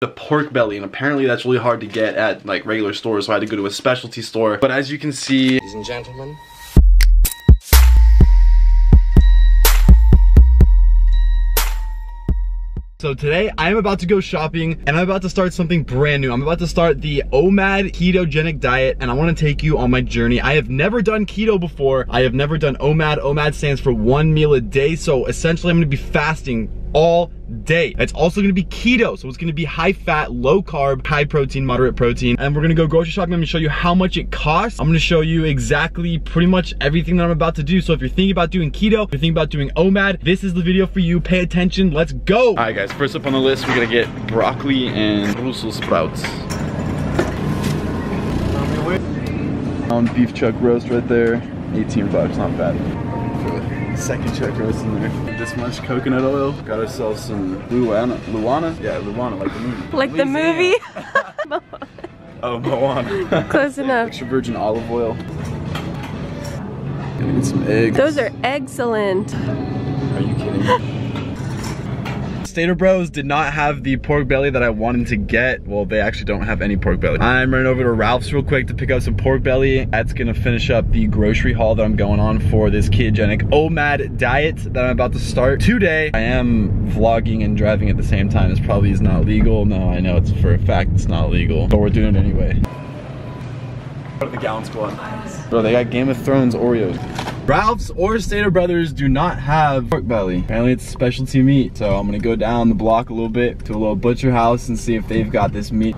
the pork belly, and apparently that's really hard to get at like regular stores, so I had to go to a specialty store. But as you can see, ladies and gentlemen, so today I am about to go shopping and I'm about to start something brand new. I'm about to start the OMAD ketogenic diet and I want to take you on my journey. I have never done keto before. I have never done OMAD. OMAD stands for 1 meal a day. So essentially I'm going to be fasting all day. It's also going to be keto, so it's going to be high fat, low carb, high protein, moderate protein. And we're going to go grocery shopping. I'm going to show you how much it costs. I'm going to show you exactly pretty much everything that I'm about to do. So if you're thinking about doing keto, if you're thinking about doing OMAD, this is the video for you. Pay attention. Let's go. All right guys, first up on the list, we're going to get broccoli and Brussels sprouts. Pound beef chuck roast right there, 18 bucks, not bad. Second chuck roast in there. This much coconut oil. Got ourselves some Luana? Yeah, Luana, like the movie. Like the movie? Oh, Moana. Close enough. Extra virgin olive oil. Gonna get some eggs. Those are excellent. Are you kidding me? Stater Bros did not have the pork belly that I wanted to get. Well, they actually don't have any pork belly. I'm running over to Ralph's real quick to pick up some pork belly. That's gonna finish up the grocery haul that I'm going on for this ketogenic OMAD diet that I'm about to start today. I am vlogging and driving at the same time. This probably is not legal. No, I know it's for a fact it's not legal, but we're doing it anyway. Go to the Gallon Squad. Bro, they got Game of Thrones Oreos. Ralph's or Stater Brothers do not have pork belly. Apparently it's specialty meat. So I'm gonna go down the block a little bit to a little butcher house and see if they've got this meat.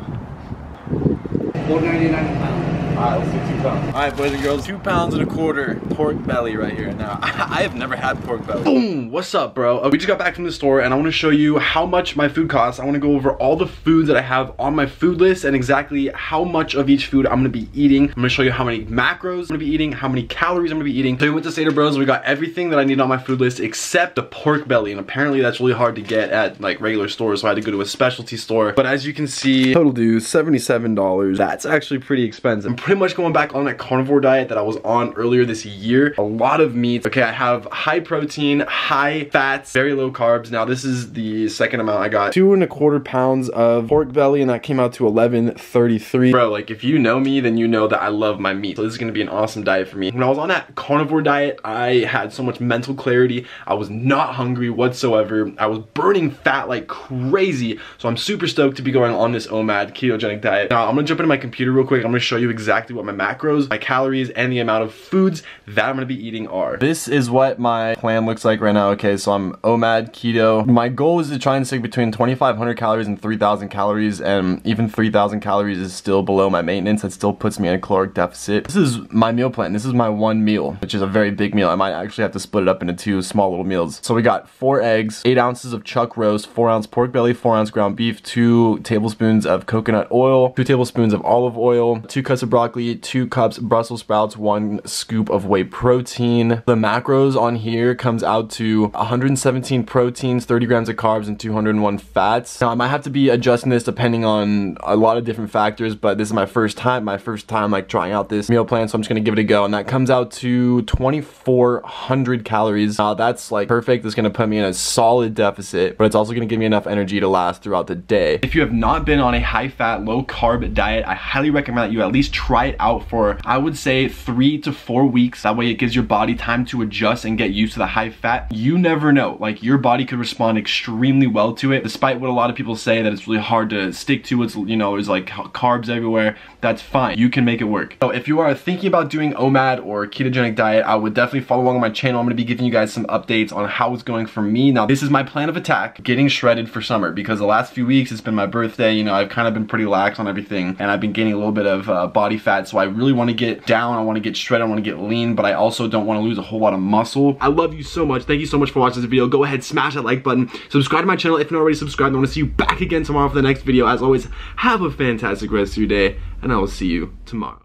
$4.99 a pound. Alright, let's do 2 pounds. Alright, boys and girls, 2 pounds and a quarter pork belly right here. Now, I have never had pork belly. Boom! What's up, bro? We just got back from the store and I want to show you how much my food costs. I want to go over all the foods that I have on my food list and exactly how much of each food I'm going to be eating. I'm going to show you how many macros I'm going to be eating, how many calories I'm going to be eating. So we went to Stater Bros and we got everything that I need on my food list except the pork belly, and apparently that's really hard to get at like regular stores, so I had to go to a specialty store. But as you can see, total due $77. That's actually pretty expensive. I'm pretty much going back on that carnivore diet that I was on earlier this year. A lot of meat. Okay, I have high protein, high fats, very low carbs. Now this is the second amount. I got 2¼ pounds of pork belly and that came out to $11.33. Bro, like if you know me, then you know that I love my meat. So this is gonna be an awesome diet for me. When I was on that carnivore diet, I had so much mental clarity. I was not hungry whatsoever. I was burning fat like crazy. So I'm super stoked to be going on this OMAD ketogenic diet. Now I'm gonna jump into my computer real quick. I'm gonna show you exactly what my macros, my calories, and the amount of foods that I'm gonna be eating are. This is what my plan looks like right now. Okay, so I'm OMAD keto. My goal is to try and stick between 2,500 calories and 3,000 calories, and even 3,000 calories is still below my maintenance. That still puts me in a caloric deficit. This is my meal plan. This is my 1 meal, which is a very big meal. I might actually have to split it up into 2 small little meals. So we got 4 eggs, 8 ounces of chuck roast, 4 ounce pork belly, 4 ounce ground beef, 2 tablespoons of coconut oil, 2 tablespoons of olive oil, 2 cups of broccoli, 2 cups Brussels sprouts, 1 scoop of whey protein. The macros on here comes out to 117 proteins, 30 grams of carbs, and 201 fats. Now I might have to be adjusting this depending on a lot of different factors, but this is my first time like trying out this meal plan, so I'm just gonna give it a go. And that comes out to 2,400 calories. Now that's like perfect. It's gonna put me in a solid deficit, but it's also gonna give me enough energy to last throughout the day. If you have not been on a high fat, low carb diet, I highly recommend that you at least try it out for, I would say, 3 to 4 weeks. That way it gives your body time to adjust and get used to the high fat. You never know, like your body could respond extremely well to it, despite what a lot of people say that it's really hard to stick to. It's, you know, there's like carbs everywhere. That's fine. You can make it work. So if you are thinking about doing OMAD or ketogenic diet, I would definitely follow along on my channel. I'm going to be giving you guys some updates on how it's going for me. Now this is my plan of attack, getting shredded for summer, because the last few weeks it's been my birthday. You know, I've kind of been pretty lax on everything and I've been gaining a little bit of body fat, so I really want to get down. I want to get shredded. I want to get lean, but I also don't want to lose a whole lot of muscle. I love you so much. Thank you so much for watching this video. Go ahead, smash that like button, subscribe to my channel if you're not already subscribed. I want to see you back again tomorrow for the next video. As always, have a fantastic rest of your day, and I will see you tomorrow.